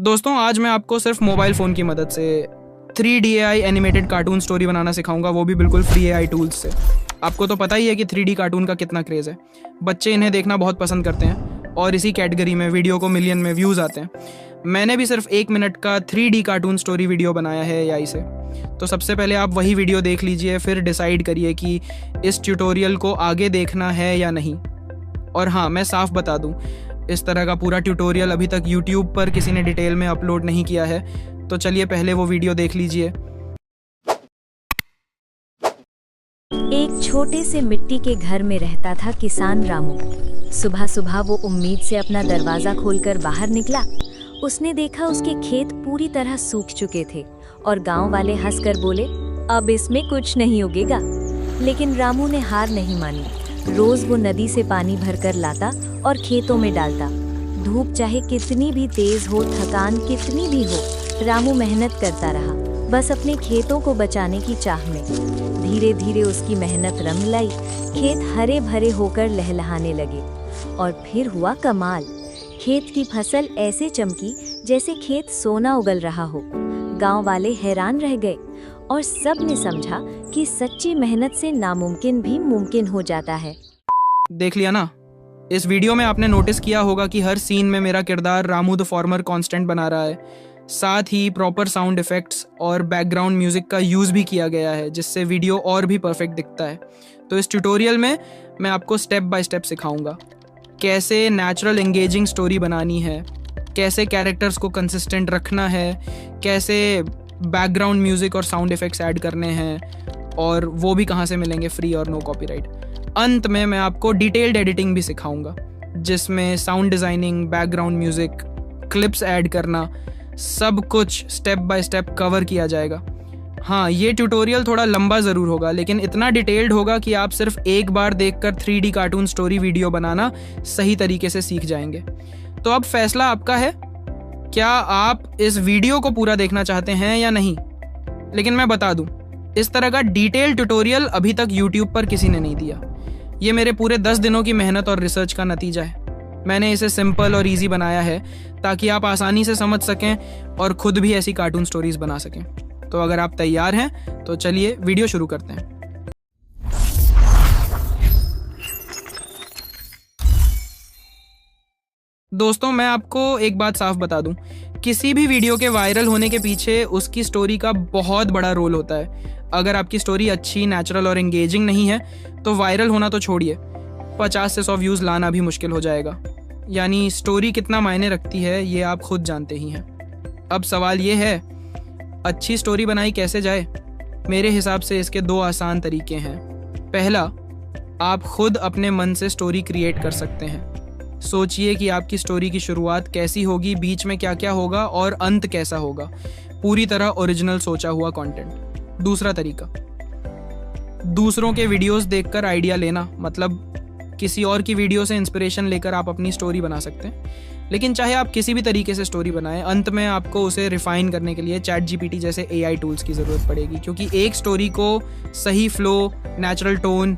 दोस्तों आज मैं आपको सिर्फ मोबाइल फ़ोन की मदद से 3D AI animated cartoon story बनाना सिखाऊंगा, वो भी बिल्कुल फ्री AI टूल्स से। आपको तो पता ही है कि 3D कार्टून का कितना क्रेज़ है। बच्चे इन्हें देखना बहुत पसंद करते हैं और इसी कैटेगरी में वीडियो को मिलियन में व्यूज़ आते हैं। मैंने भी सिर्फ 1 मिनट का 3D कार्टून स्टोरी वीडियो बनाया है AI से। तो सबसे पहले आप वही वीडियो देख लीजिए, फिर डिसाइड करिए कि इस ट्यूटोरियल को आगे देखना है या नहीं। और हाँ, मैं साफ बता दूं, इस तरह का पूरा ट्यूटोरियल अभी तक YouTube पर किसी ने डिटेल में अपलोड नहीं किया है। तो चलिए पहले वो वीडियो देख लीजिए। एक छोटे से मिट्टी के घर में रहता था किसान रामू। सुबह सुबह वो उम्मीद से अपना दरवाजा खोलकर बाहर निकला। उसने देखा उसके खेत पूरी तरह सूख चुके थे और गांव वाले हंसकर बोले, अब इसमें कुछ नहीं उगेगा। लेकिन रामू ने हार नहीं मानी। रोज वो नदी से पानी भरकर लाता और खेतों में डालता। धूप चाहे कितनी भी तेज हो, थकान कितनी भी हो, रामू मेहनत करता रहा, बस अपने खेतों को बचाने की चाह में। धीरे धीरे उसकी मेहनत रंग लाई। खेत हरे भरे होकर लहलहाने लगे और फिर हुआ कमाल। खेत की फसल ऐसे चमकी जैसे खेत सोना उगल रहा हो। गांव वाले हैरान रह गए और सब ने समझा कि सच्ची मेहनत से नामुमकिन भी मुमकिन हो जाता है। देख लिया ना, इस वीडियो में आपने नोटिस किया होगा कि हर सीन में मेरा किरदार रामू द फार्मर कांस्टेंट बना रहा है। साथ ही प्रॉपर साउंड इफेक्ट्स और बैकग्राउंड म्यूजिक का यूज़ भी किया गया है, जिससे वीडियो और भी परफेक्ट दिखता है। तो इस ट्यूटोरियल में मैं आपको स्टेप बाय स्टेप सिखाऊंगा कैसे नेचुरल एंगेजिंग स्टोरी बनानी है, कैसे कैरेक्टर्स को कंसिस्टेंट रखना है, कैसे बैकग्राउंड म्यूजिक और साउंड इफेक्ट्स ऐड करने हैं, और वो भी कहाँ से मिलेंगे, फ्री और नो कॉपीराइट। अंत में मैं आपको डिटेल्ड एडिटिंग भी सिखाऊंगा, जिसमें sound designing, background music, clips add करना, सब कुछ स्टेप बाय स्टेप कवर किया जाएगा। हाँ, ये ट्यूटोरियल थोड़ा लंबा ज़रूर होगा, लेकिन इतना डिटेल्ड होगा कि आप सिर्फ एक बार देखकर 3D कार्टून स्टोरी वीडियो बनाना सही तरीके से सीख जाएंगे। तो अब फैसला आपका है, क्या आप इस वीडियो को पूरा देखना चाहते हैं या नहीं। लेकिन मैं बता दूं, इस तरह का डिटेल ट्यूटोरियल अभी तक YouTube पर किसी ने नहीं दिया। ये मेरे पूरे 10 दिनों की मेहनत और रिसर्च का नतीजा है। मैंने इसे सिंपल और इजी बनाया है ताकि आप आसानी से समझ सकें और खुद भी ऐसी कार्टून स्टोरीज बना सकें। तो अगर आप तैयार हैं तो चलिए वीडियो शुरू करते हैं। दोस्तों, मैं आपको एक बात साफ बता दूं, किसी भी वीडियो के वायरल होने के पीछे उसकी स्टोरी का बहुत बड़ा रोल होता है। अगर आपकी स्टोरी अच्छी, नेचुरल और एंगेजिंग नहीं है तो वायरल होना तो छोड़िए, 50 से 100 व्यूज़ लाना भी मुश्किल हो जाएगा। यानी स्टोरी कितना मायने रखती है ये आप खुद जानते ही हैं। अब सवाल ये है, अच्छी स्टोरी बनाई कैसे जाए। मेरे हिसाब से इसके 2 आसान तरीके हैं। पहला, आप खुद अपने मन से स्टोरी क्रिएट कर सकते हैं। सोचिए कि आपकी स्टोरी की शुरुआत कैसी होगी, बीच में क्या क्या होगा और अंत कैसा होगा। पूरी तरह ओरिजिनल सोचा हुआ कंटेंट। दूसरा तरीका, दूसरों के वीडियोस देखकर आइडिया लेना, मतलब किसी और की वीडियो से इंस्पिरेशन लेकर आप अपनी स्टोरी बना सकते हैं। लेकिन चाहे आप किसी भी तरीके से स्टोरी बनाएं, अंत में आपको उसे रिफाइन करने के लिए ChatGPT जैसे AI टूल्स की ज़रूरत पड़ेगी, क्योंकि एक स्टोरी को सही फ्लो, नेचुरल टोन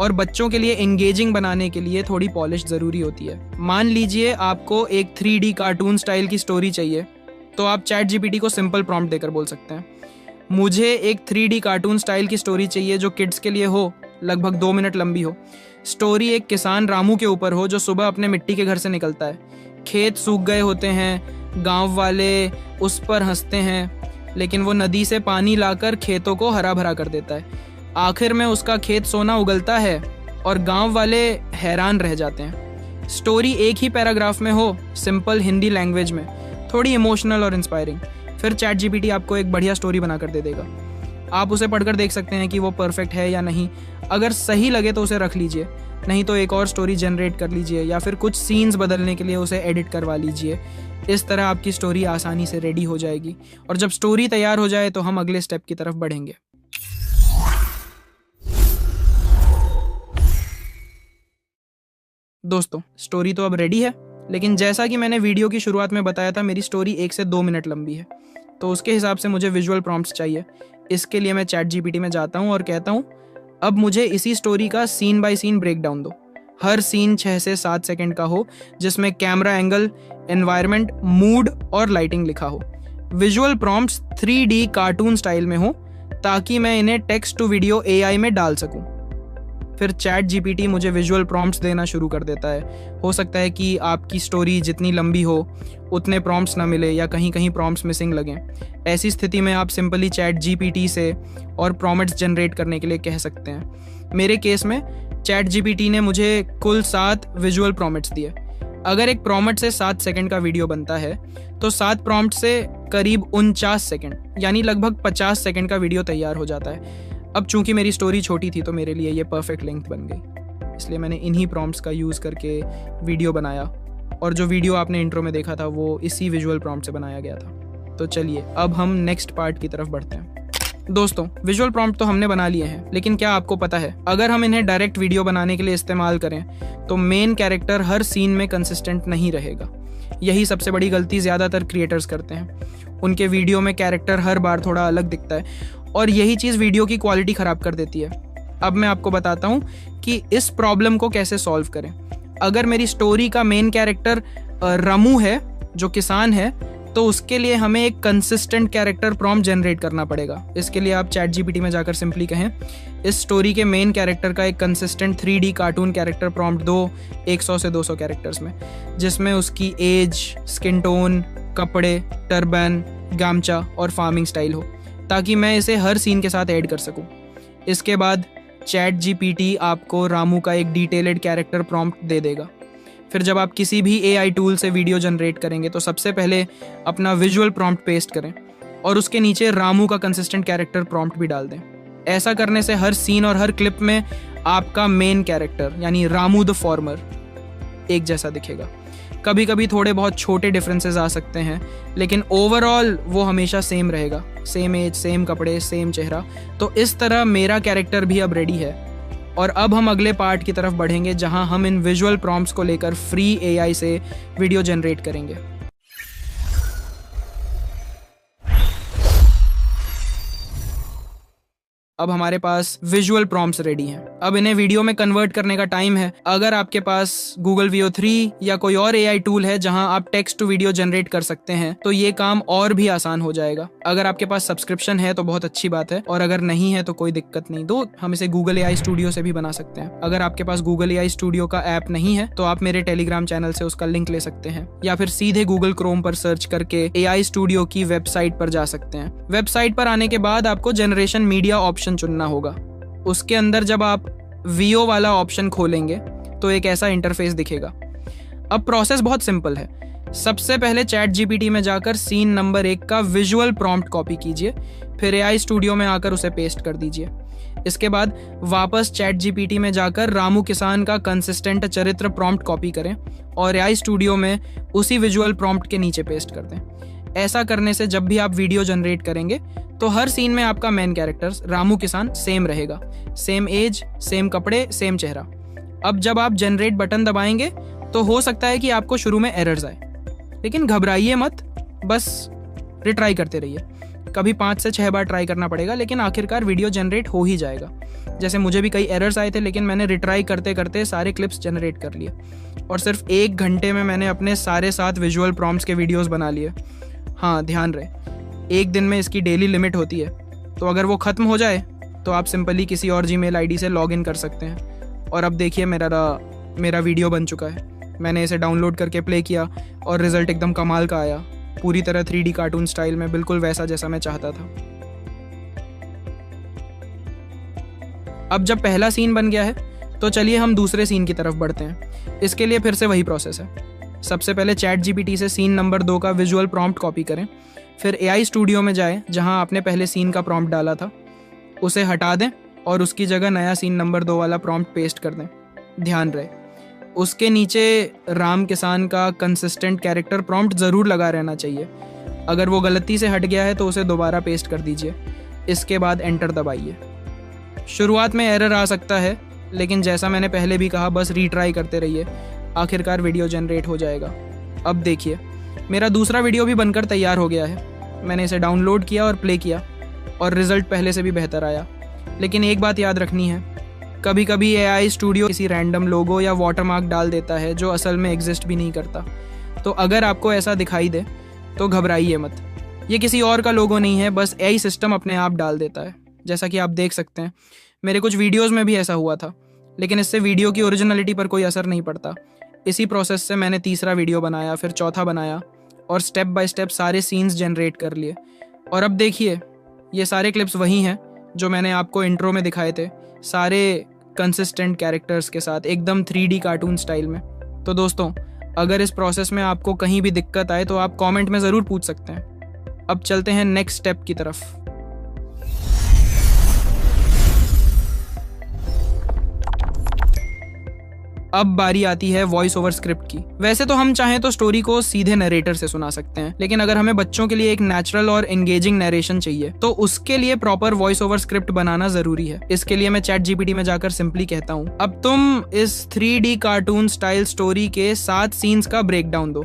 और बच्चों के लिए एंगेजिंग बनाने के लिए थोड़ी पॉलिश ज़रूरी होती है। मान लीजिए आपको एक 3D कार्टून स्टाइल की स्टोरी चाहिए, तो आप ChatGPT को सिंपल प्रॉम्प्ट देकर बोल सकते हैं, मुझे एक 3D कार्टून स्टाइल की स्टोरी चाहिए जो किड्स के लिए हो, लगभग 2 मिनट लंबी हो। स्टोरी एक किसान रामू के ऊपर हो जो सुबह अपने मिट्टी के घर से निकलता है। खेत सूख गए होते हैं, गांव वाले उस पर हंसते हैं, लेकिन वो नदी से पानी लाकर खेतों को हरा भरा कर देता है। आखिर में उसका खेत सोना उगलता है और गांव वाले हैरान रह जाते हैं। स्टोरी एक ही पैराग्राफ में हो, सिंपल हिंदी लैंग्वेज में, थोड़ी इमोशनल और इंस्पायरिंग, फिर ChatGPT आपको एक बढ़िया स्टोरी बना कर दे देगा। आप उसे पढ़कर देख सकते हैं कि वो परफेक्ट है या नहीं। अगर सही लगे तो उसे रख लीजिए, नहीं तो एक और स्टोरी जनरेट कर लीजिए या फिर कुछ सीन्स बदलने के लिए उसे एडिट करवा लीजिए। इस तरह आपकी स्टोरी आसानी से रेडी हो जाएगी और जब स्टोरी तैयार हो जाए तो हम अगले स्टेप की तरफ बढ़ेंगे। दोस्तों, स्टोरी तो अब रेडी है, लेकिन जैसा कि मैंने वीडियो की शुरुआत में बताया था, मेरी स्टोरी 1 से 2 मिनट लंबी है। तो उसके हिसाब से मुझे विजुअल प्रॉम्प्ट्स चाहिए। इसके लिए मैं ChatGPT में जाता हूँ और कहता हूँ, अब मुझे इसी स्टोरी का scene by scene break down दो। हर सीन 6 से 7 सेकंड का हो, जिसमें कैमरा एंगल, एनवायरनमेंट, मूड और लाइटिंग लिखा हो। Visual prompts 3D cartoon style में हो ताकि मैं इन्हें टेक्स्ट टू वीडियो AI में डाल सकूं। फिर चैट GPT मुझे विजुअल प्रॉम्प्ट्स देना शुरू कर देता है। हो सकता है कि आपकी स्टोरी जितनी लंबी हो उतने प्रॉम्प्ट्स ना मिले या कहीं कहीं प्रॉम्प्ट्स मिसिंग लगें। ऐसी स्थिति में आप सिंपली चैट GPT से और प्रॉम्प्ट्स जनरेट करने के लिए कह सकते हैं। मेरे केस में चैट GPT ने मुझे कुल 7 विजुअल प्रॉम्प्ट्स दिए। अगर एक प्रॉम्प्ट से 7 सेकंड का वीडियो बनता है तो 7 प्रॉम्प्ट से करीब 49 सेकंड यानी लगभग 50 सेकंड का वीडियो तैयार हो जाता है। अब चूंकि मेरी स्टोरी छोटी थी तो मेरे लिए ये परफेक्ट लेंथ बन गई, इसलिए मैंने इन्हीं प्रॉम्प्ट्स का यूज़ करके वीडियो बनाया। और जो वीडियो आपने इंट्रो में देखा था वो इसी विजुअल प्रॉम्प्ट से बनाया गया था। तो चलिए अब हम नेक्स्ट पार्ट की तरफ बढ़ते हैं। दोस्तों, विजुअल प्रॉम्प्ट तो हमने बना लिए हैं, लेकिन क्या आपको पता है अगर हम इन्हें डायरेक्ट वीडियो बनाने के लिए इस्तेमाल करें तो मेन कैरेक्टर हर सीन में कंसिस्टेंट नहीं रहेगा। यही सबसे बड़ी गलती ज़्यादातर क्रिएटर्स करते हैं। उनके वीडियो में कैरेक्टर हर बार थोड़ा अलग दिखता है और यही चीज़ वीडियो की क्वालिटी ख़राब कर देती है। अब मैं आपको बताता हूँ कि इस प्रॉब्लम को कैसे सॉल्व करें। अगर मेरी स्टोरी का मेन कैरेक्टर रामू है जो किसान है, तो उसके लिए हमें एक कंसिस्टेंट कैरेक्टर प्रॉम्प्ट जनरेट करना पड़ेगा। इसके लिए आप चैट GPT में जाकर सिंपली कहें इस स्टोरी के मेन कैरेक्टर का एक consistent 3D cartoon character prompt दो 100 से 200 कैरेक्टर्स में, जिसमें उसकी एज, स्किन टोन, कपड़े, टर्बन, गामचा और फार्मिंग स्टाइल हो, ताकि मैं इसे हर सीन के साथ ऐड कर सकूं। इसके बाद चैट GPT आपको रामू का एक डिटेल्ड कैरेक्टर प्रॉम्प्ट दे देगा। फिर जब आप किसी भी AI टूल से वीडियो जनरेट करेंगे तो सबसे पहले अपना विजुअल प्रॉम्प्ट पेस्ट करें और उसके नीचे रामू का कंसिस्टेंट कैरेक्टर प्रॉम्प्ट भी डाल दें। ऐसा करने से हर सीन और हर क्लिप में आपका मेन कैरेक्टर यानी रामू द फार्मर एक जैसा दिखेगा। कभी कभी थोड़े बहुत छोटे डिफरेंसेस आ सकते हैं, लेकिन ओवरऑल वो हमेशा सेम रहेगा। सेम एज, सेम कपड़े, सेम चेहरा। तो इस तरह मेरा कैरेक्टर भी अब रेडी है। और अब हम अगले पार्ट की तरफ बढ़ेंगे जहां हम इन विजुअल प्रॉम्प्ट्स को लेकर फ्री AI से वीडियो जनरेट करेंगे। अब हमारे पास विजुअल प्रॉम्प्ट्स रेडी हैं। अब इन्हें वीडियो में कन्वर्ट करने का टाइम है। अगर आपके पास Google Veo 3 या कोई और AI टूल है जहां आप टेक्स्ट टू वीडियो जनरेट कर सकते हैं तो ये काम और भी आसान हो जाएगा। अगर आपके पास सब्सक्रिप्शन है तो बहुत अच्छी बात है, और अगर नहीं है तो कोई दिक्कत नहीं, तो हम इसे Google AI स्टूडियो से भी बना सकते हैं। अगर आपके पास Google AI स्टूडियो का ऐप नहीं है तो आप मेरे टेलीग्राम चैनल से उसका लिंक ले सकते हैं, या फिर सीधे Google Chrome पर सर्च करके AI स्टूडियो की वेबसाइट पर जा सकते हैं। वेबसाइट पर आने के बाद आपको जनरेशन मीडिया ऑप्शन चुनना होगा। उसके अंदर जब आप Veo वाला ऑप्शन खोलेंगे तो एक ऐसा इंटरफेस दिखेगा। अब प्रोसेस बहुत सिंपल है। सबसे पहले चैट GPT में जाकर सीन नंबर 1 का विजुअल प्रॉम्प्ट कॉपी कीजिए, फिर AI स्टूडियो में आकर उसे पेस्ट कर दीजिए। इसके बाद वापस चैट GPT में जाकर रामू किसान का कंसिस्टेंट चरित्र प्रॉम्प्ट कॉपी करें और AI स्टूडियो में उसी विजुअल प्रॉम्प्ट के नीचे पेस्ट कर दें। ऐसा करने से जब भी आप वीडियो जनरेट करेंगे तो हर सीन में आपका मेन कैरेक्टर रामू किसान सेम रहेगा। सेम एज, सेम कपड़े, सेम चेहरा। अब जब आप जनरेट बटन दबाएंगे तो हो सकता है कि आपको शुरू में एरर्स आए, लेकिन घबराइए मत, बस रिट्राई करते रहिए। कभी 5 से 6 बार ट्राई करना पड़ेगा, लेकिन आखिरकार वीडियो जनरेट हो ही जाएगा। जैसे मुझे भी कई एरर्स आए थे, लेकिन मैंने रिट्राई करते करते सारे क्लिप्स जनरेट कर लिए और सिर्फ 1 घंटे में मैंने अपने सारे 7 विजुअल प्रॉम्प्ट्स के वीडियोस बना लिए। हाँ, ध्यान रहे 1 दिन में इसकी डेली लिमिट होती है, तो अगर वो ख़त्म हो जाए तो आप सिंपली किसी और Gmail ID से लॉगिन कर सकते हैं। और अब देखिए मेरा वीडियो बन चुका है। मैंने इसे डाउनलोड करके प्ले किया और रिज़ल्ट एकदम कमाल का आया, पूरी तरह 3D कार्टून स्टाइल में, बिल्कुल वैसा जैसा मैं चाहता था। अब जब पहला सीन बन गया है तो चलिए हम दूसरे सीन की तरफ बढ़ते हैं। इसके लिए फिर से वही प्रोसेस है। सबसे पहले चैट GPT से सीन नंबर 2 का विजुअल प्रॉम्प्ट कॉपी करें, फिर AI स्टूडियो में जाएं जहां आपने पहले सीन का प्रॉम्प्ट डाला था, उसे हटा दें और उसकी जगह नया सीन नंबर 2 वाला प्रॉम्प्ट पेस्ट कर दें। ध्यान रहे उसके नीचे राम किसान का कंसिस्टेंट कैरेक्टर प्रॉम्प्ट ज़रूर लगा रहना चाहिए। अगर वो गलती से हट गया है तो उसे दोबारा पेस्ट कर दीजिए। इसके बाद एंटर दबाइए। शुरुआत में एरर आ सकता है, लेकिन जैसा मैंने पहले भी कहा, बस रीट्राई करते रहिए, आखिरकार वीडियो जनरेट हो जाएगा। अब देखिए मेरा दूसरा वीडियो भी बनकर तैयार हो गया है। मैंने इसे डाउनलोड किया और प्ले किया और रिज़ल्ट पहले से भी बेहतर आया। लेकिन एक बात याद रखनी है, कभी कभी AI स्टूडियो किसी रैंडम लोगो या वाटरमार्क डाल देता है जो असल में एग्जिस्ट भी नहीं करता। तो अगर आपको ऐसा दिखाई दे तो घबराइए मत, ये किसी और का लोगो नहीं है, बस AI सिस्टम अपने आप डाल देता है। जैसा कि आप देख सकते हैं मेरे कुछ वीडियोज़ में भी ऐसा हुआ था, लेकिन इससे वीडियो की ओरिजिनलिटी पर कोई असर नहीं पड़ता। इसी प्रोसेस से मैंने तीसरा वीडियो बनाया, फिर चौथा बनाया और स्टेप बाय स्टेप सारे सीन्स जनरेट कर लिए। और अब देखिए ये सारे क्लिप्स वही हैं जो मैंने आपको इंट्रो में दिखाए थे, सारे कंसिस्टेंट कैरेक्टर्स के साथ एकदम 3D कार्टून स्टाइल में। तो दोस्तों, अगर इस प्रोसेस में आपको कहीं भी दिक्कत आए तो आप कमेंट में ज़रूर पूछ सकते हैं। अब चलते हैं नेक्स्ट स्टेप की तरफ। अब बारी आती है वॉइस ओवर स्क्रिप्ट की। वैसे तो हम चाहें तो स्टोरी को सीधे नरेटर से सुना सकते हैं, लेकिन अगर हमें बच्चों के लिए एक नेचुरल और एंगेजिंग नरेशन चाहिए तो उसके लिए प्रॉपर वॉइस ओवर स्क्रिप्ट बनाना जरूरी है। इसके लिए मैं ChatGPT में जाकर सिंपली कहता हूँ, अब तुम इस 3D कार्टून स्टाइल स्टोरी के 7 सीन्स का ब्रेकडाउन दो,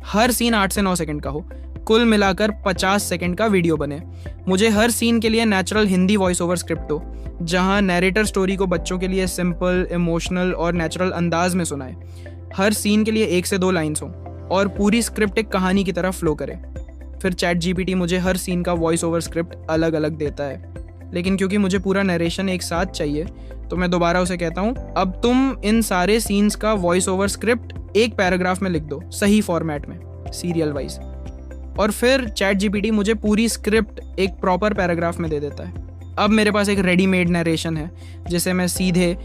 हर सीन 8 से 9 सेकंड का हो, कुल मिलाकर 50 सेकंड का वीडियो बने। मुझे हर सीन के लिए natural Hindi voice over script दो, जहां नैरेटर स्टोरी को बच्चों के लिए सिंपल, इमोशनल और नेचुरल अंदाज में सुनाए। हर सीन के लिए 1 से 2 लाइन्स हो और पूरी स्क्रिप्ट एक कहानी की तरह फ्लो करे। फिर ChatGPT मुझे हर सीन का वॉइस ओवर स्क्रिप्ट अलग अलग देता है, लेकिन क्योंकि मुझे पूरा नरेशन एक साथ चाहिए तो मैं दोबारा उसे कहता हूँ, अब तुम इन सारे सीन्स का वॉइस ओवर स्क्रिप्ट एक पैराग्राफ में लिख दो, सही फॉर्मेट में, सीरियल वाइज। और फिर ChatGPT मुझे पूरी स्क्रिप्ट एक प्रॉपर पैराग्राफ में दे देता है। अब मेरे पास एक रेडीमेड नरेशन है जिसे मैं सीधे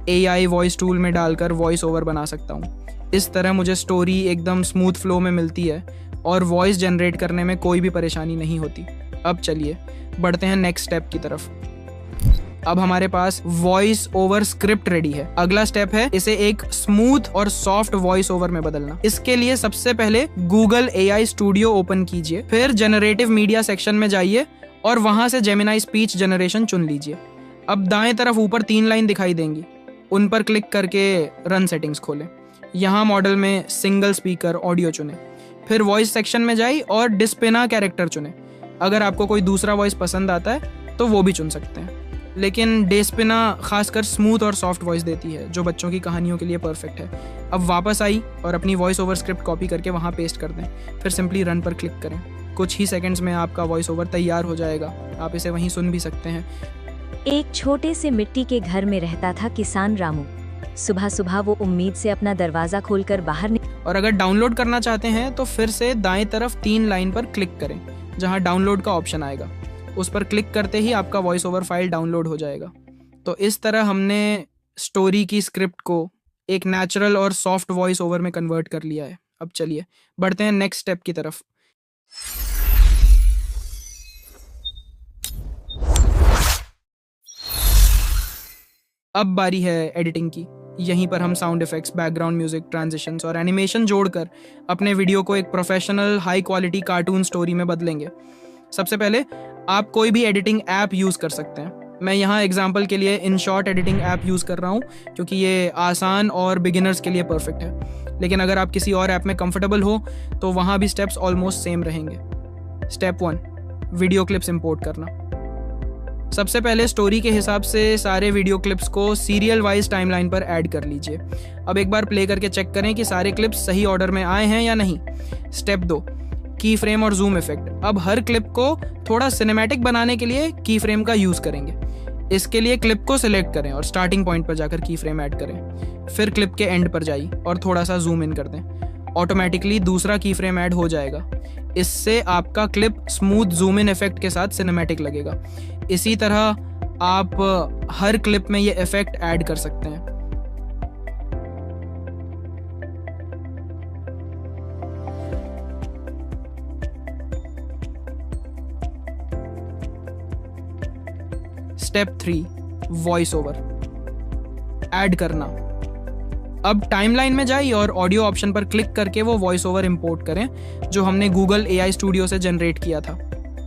AI वॉइस टूल में डालकर वॉइस ओवर बना सकता हूँ। इस तरह मुझे स्टोरी एकदम स्मूथ फ्लो में मिलती है और वॉइस जनरेट करने में कोई भी परेशानी नहीं होती। अब चलिए बढ़ते हैं नेक्स्ट स्टेप की तरफ। अब हमारे पास वॉइस ओवर स्क्रिप्ट रेडी है। अगला स्टेप है इसे एक स्मूथ और सॉफ्ट वॉइस ओवर में बदलना। इसके लिए सबसे पहले Google AI स्टूडियो ओपन कीजिए, फिर जनरेटिव मीडिया सेक्शन में जाइए और वहां से जेमिनाई स्पीच जनरेशन चुन लीजिए। अब दाएं तरफ ऊपर 3 लाइन दिखाई देंगी, उन पर क्लिक करके रन सेटिंग्स खोलें। यहाँ मॉडल में सिंगल स्पीकर ऑडियो चुनें, फिर वॉइस सेक्शन में जाइए और डिस्पिना कैरेक्टर चुनें। अगर आपको कोई दूसरा वॉइस पसंद आता है तो वो भी चुन सकते हैं, लेकिन डेस्पिना खासकर स्मूथ और सॉफ्ट वॉइस देती है जो बच्चों की कहानियों के लिए परफेक्ट है। अब वापस आई और अपनी वॉइस ओवर स्क्रिप्ट कॉपी करके वहाँ पेस्ट कर दें, फिर सिंपली रन पर क्लिक करें। कुछ ही सेकंड्स में आपका वॉइस ओवर तैयार हो जाएगा। आप इसे वहीं सुन भी सकते हैं। एक छोटे से मिट्टी के घर में रहता था किसान रामू। सुबह सुबह वो उम्मीद से अपना दरवाजा खोलकर बाहर और अगर डाउनलोड करना चाहते हैं तो फिर से दाएं तरफ 3 लाइन पर क्लिक करें, जहां डाउनलोड का ऑप्शन आएगा। उस पर क्लिक करते ही आपका वॉइस ओवर फाइल डाउनलोड हो जाएगा। तो इस तरह हमने स्टोरी की स्क्रिप्ट को एक नेचुरल और सॉफ्ट वॉइस ओवर में कन्वर्ट कर लिया है। अब चलिए बढ़ते हैं नेक्स्ट स्टेप की तरफ। अब बारी है एडिटिंग की। यहीं पर हम sound effects, background music, transitions और एनिमेशन जोड़कर अपने वीडियो को एक professional high quality cartoon story में बदलेंगे। सबसे पहले आप कोई भी एडिटिंग ऐप यूज़ कर सकते हैं। मैं यहाँ एग्जांपल के लिए InShot एडिटिंग ऐप यूज़ कर रहा हूँ क्योंकि ये आसान और बिगिनर्स के लिए परफेक्ट है। लेकिन अगर आप किसी और ऐप में कंफर्टेबल हो तो वहाँ भी स्टेप्स ऑलमोस्ट सेम रहेंगे। स्टेप 1, वीडियो क्लिप्स इंपोर्ट करना। सबसे पहले स्टोरी के हिसाब से सारे वीडियो क्लिप्स को सीरियल वाइज टाइमलाइन पर ऐड कर लीजिए। अब एक बार प्ले करके चेक करें कि सारे क्लिप्स सही ऑर्डर में आए हैं या नहीं। स्टेप 2, की फ्रेम और जूम इफेक्ट। अब हर क्लिप को थोड़ा सिनेमैटिक बनाने के लिए की फ्रेम का यूज करेंगे। इसके लिए क्लिप को सिलेक्ट करें और स्टार्टिंग पॉइंट पर जाकर की फ्रेम ऐड करें। फिर क्लिप के एंड पर जाइए और थोड़ा सा जूम इन कर दें। ऑटोमेटिकली दूसरा की फ्रेम ऐड हो जाएगा। इससे आपका clip smooth zoom in effect के साथ सिनेमैटिक लगेगा। इसी तरह आप हर क्लिप में ये इफेक्ट ऐड कर सकते हैं। स्टेप 3, वॉइस ओवर ऐड करना। अब टाइमलाइन में जाइए और ऑडियो ऑप्शन पर क्लिक करके वो वॉइस ओवर इंपोर्ट करें जो हमने Google AI स्टूडियो से जनरेट किया था।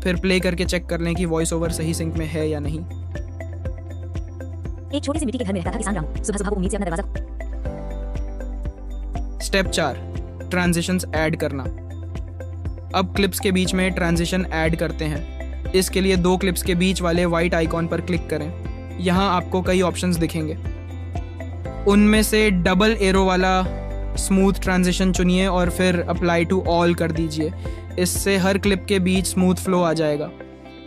फिर प्ले करके चेक कर लें कि वॉइस ओवर सही सिंक में है या नहीं। एक छोटे से मिट्टी के घर में रहता था किसान रामू। सुबह सुबह वो उम्मीद से अपना दरवाजा। स्टेप 4, ट्रांजिशंस ऐड करना। अब क्लिप्स के बीच में ट्रांजिशन ऐड करते हैं। इसके लिए 2 क्लिप्स के बीच वाले व्हाइट आइकॉन पर क्लिक करें। यहाँ आपको कई ऑप्शंस दिखेंगे। उनमें से डबल एरो वाला स्मूथ ट्रांजिशन चुनिए और फिर अप्लाई टू ऑल कर दीजिए। इससे हर क्लिप के बीच स्मूथ फ्लो आ जाएगा।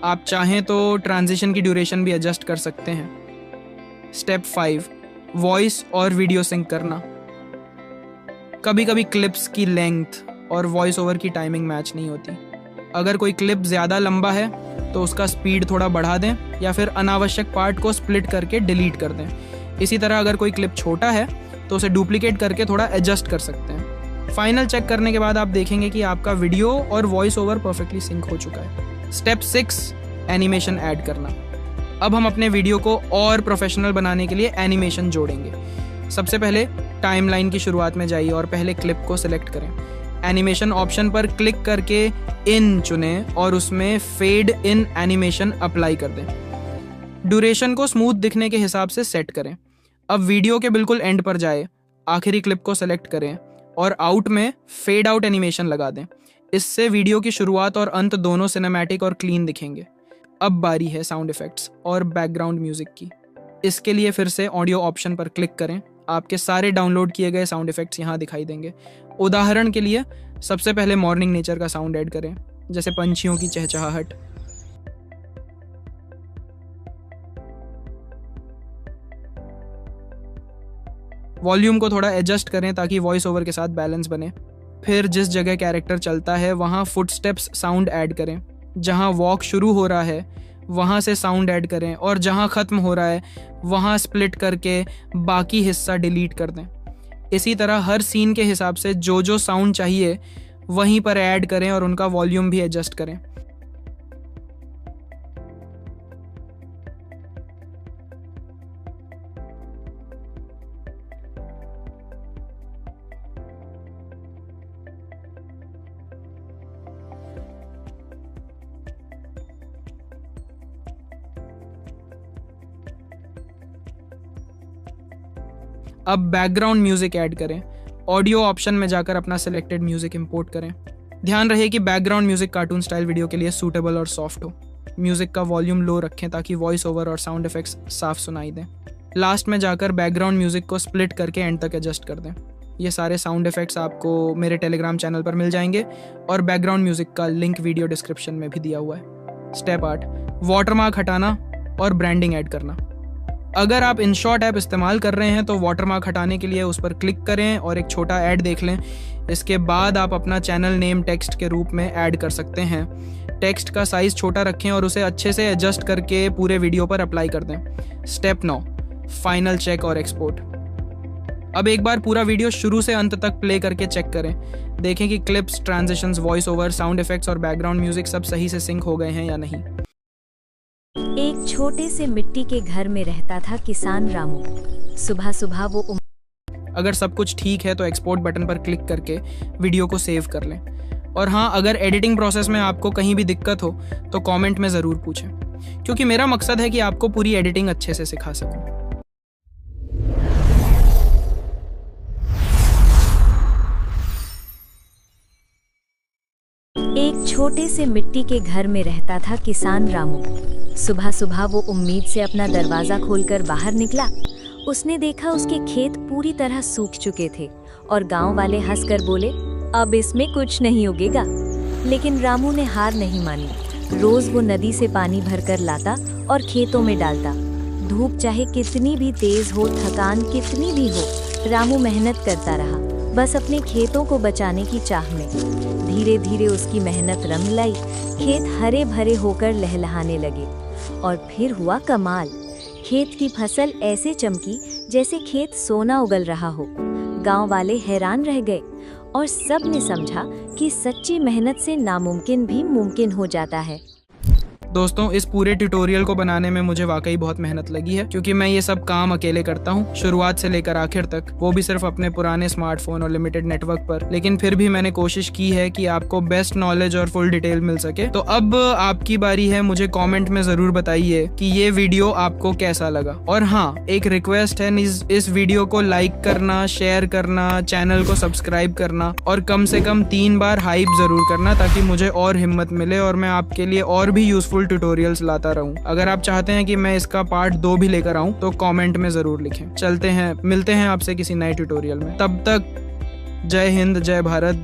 आप चाहें तो ट्रांजिशन की ड्यूरेशन भी एडजस्ट कर सकते हैं। स्टेप 5, वॉइस और वीडियो सिंक करना। कभी कभी क्लिप्स की लेंथ और वॉइस ओवर की टाइमिंग मैच नहीं होती। अगर कोई क्लिप ज़्यादा लंबा है तो उसका स्पीड थोड़ा बढ़ा दें या फिर अनावश्यक पार्ट को स्प्लिट करके डिलीट कर दें। इसी तरह अगर कोई क्लिप छोटा है तो उसे डुप्लीकेट करके थोड़ा एडजस्ट कर सकते हैं। फाइनल चेक करने के बाद आप देखेंगे कि आपका वीडियो और वॉइस ओवर परफेक्टली सिंक हो चुका है। स्टेप 6, एनिमेशन ऐड करना। अब हम अपने वीडियो को और प्रोफेशनल बनाने के लिए एनिमेशन जोड़ेंगे। सबसे पहले टाइमलाइन की शुरुआत में जाइए और पहले क्लिप को सिलेक्ट करें। एनिमेशन ऑप्शन पर क्लिक करके इन चुनें और उसमें फेड इन एनिमेशन अप्लाई कर दें। ड्यूरेशन को स्मूथ दिखने के हिसाब से सेट करें। अब वीडियो के बिल्कुल एंड पर जाए, आखिरी क्लिप को सेलेक्ट करें और आउट में फेड आउट एनिमेशन लगा दें। इससे वीडियो की शुरुआत और अंत दोनों सिनेमैटिक और क्लीन दिखेंगे। अब बारी है साउंड इफेक्ट्स और बैकग्राउंड म्यूजिक की। इसके लिए फिर से ऑडियो ऑप्शन पर क्लिक करें। आपके सारे डाउनलोड किए गए साउंड इफेक्ट्स यहाँ दिखाई देंगे। उदाहरण के लिए सबसे पहले मॉर्निंग नेचर का साउंड ऐड करें, जैसे पंछियों की चहचहाहट। वॉल्यूम को थोड़ा एडजस्ट करें ताकि वॉइस ओवर के साथ बैलेंस बने। फिर जिस जगह कैरेक्टर चलता है वहाँ फुटस्टेप्स साउंड ऐड करें। जहाँ वॉक शुरू हो रहा है वहाँ से साउंड ऐड करें और जहाँ ख़त्म हो रहा है वहाँ स्प्लिट करके बाकी हिस्सा डिलीट कर दें। इसी तरह हर सीन के हिसाब से जो जो साउंड चाहिए वहीं पर ऐड करें और उनका वॉल्यूम भी एडजस्ट करें। अब बैकग्राउंड म्यूजिक ऐड करें। ऑडियो ऑप्शन में जाकर अपना सिलेक्टेड म्यूजिक इंपोर्ट करें। ध्यान रहे कि background music cartoon style video के लिए सूटेबल और सॉफ्ट हो। म्यूजिक का वॉल्यूम लो रखें ताकि वॉइस ओवर और साउंड इफेक्ट्स साफ सुनाई दें। लास्ट में जाकर बैकग्राउंड म्यूजिक को स्प्लिट करके एंड तक एडजस्ट कर दें। ये सारे साउंड इफेक्ट्स आपको मेरे टेलीग्राम चैनल पर मिल जाएंगे और बैकग्राउंड म्यूजिक का लिंक वीडियो डिस्क्रिप्शन में भी दिया हुआ है। स्टेप 8, वाटरमार्क हटाना और ब्रांडिंग ऐड करना। अगर आप InShot ऐप इस्तेमाल कर रहे हैं तो वाटरमार्क हटाने के लिए उस पर क्लिक करें और एक छोटा ऐड देख लें। इसके बाद आप अपना चैनल नेम टेक्स्ट के रूप में ऐड कर सकते हैं। टेक्स्ट का साइज़ छोटा रखें और उसे अच्छे से एडजस्ट करके पूरे वीडियो पर अप्लाई कर दें। स्टेप 9, फाइनल चेक और एक्सपोर्ट। अब एक बार पूरा वीडियो शुरू से अंत तक प्ले करके चेक करें। देखें कि clips, transitions, voice over, sound effects और बैकग्राउंड म्यूजिक सब सही से सिंक हो गए हैं या नहीं। एक छोटे से मिट्टी के घर में रहता था किसान रामू। सुबह सुबह वो अगर सब कुछ ठीक है तो एक्सपोर्ट बटन पर क्लिक करके वीडियो को सेव कर लें। और हाँ, अगर एडिटिंग प्रोसेस में आपको कहीं भी दिक्कत हो तो कमेंट में ज़रूर पूछें, क्योंकि मेरा मकसद है कि आपको पूरी एडिटिंग अच्छे से सिखा सकूं। एक छोटे से मिट्टी के घर में रहता था किसान रामू। सुबह सुबह वो उम्मीद से अपना दरवाजा खोलकर बाहर निकला। उसने देखा उसके खेत पूरी तरह सूख चुके थे और गांव वाले हंसकर बोले, अब इसमें कुछ नहीं उगेगा। लेकिन रामू ने हार नहीं मानी। रोज वो नदी से पानी भरकर लाता और खेतों में डालता। धूप चाहे कितनी भी तेज हो, थकान कितनी भी हो, रामू मेहनत करता रहा, बस अपने खेतों को बचाने की चाह में। धीरे धीरे उसकी मेहनत रंग लाई। खेत हरे भरे होकर लहलहाने लगे और फिर हुआ कमाल। खेत की फसल ऐसे चमकी जैसे खेत सोना उगल रहा हो। गांव वाले हैरान रह गए और सब ने समझा कि सच्ची मेहनत से नामुमकिन भी मुमकिन हो जाता है। दोस्तों, इस पूरे ट्यूटोरियल को बनाने में मुझे वाकई बहुत मेहनत लगी है, क्योंकि मैं ये सब काम अकेले करता हूँ, शुरुआत से लेकर आखिर तक, वो भी सिर्फ अपने पुराने स्मार्टफोन और लिमिटेड नेटवर्क पर। लेकिन फिर भी मैंने कोशिश की है कि आपको बेस्ट नॉलेज और फुल डिटेल मिल सके। तो अब आपकी बारी है, मुझे कॉमेंट में जरूर बताइए कि ये वीडियो आपको कैसा लगा। और हाँ, एक रिक्वेस्ट है, इस वीडियो को लाइक करना, शेयर करना, चैनल को सब्सक्राइब करना और कम से कम 3 बार हाइप जरूर करना, ताकि मुझे और हिम्मत मिले और मैं आपके लिए और भी यूजफुल यूजफुल ट्यूटोरियल्स लाता रहूं। अगर आप चाहते हैं कि मैं इसका पार्ट 2 भी लेकर आऊं तो कमेंट में ज़रूर लिखें। चलते हैं, मिलते हैं आपसे किसी नए ट्यूटोरियल में। तब तक जय हिंद, जय भारत,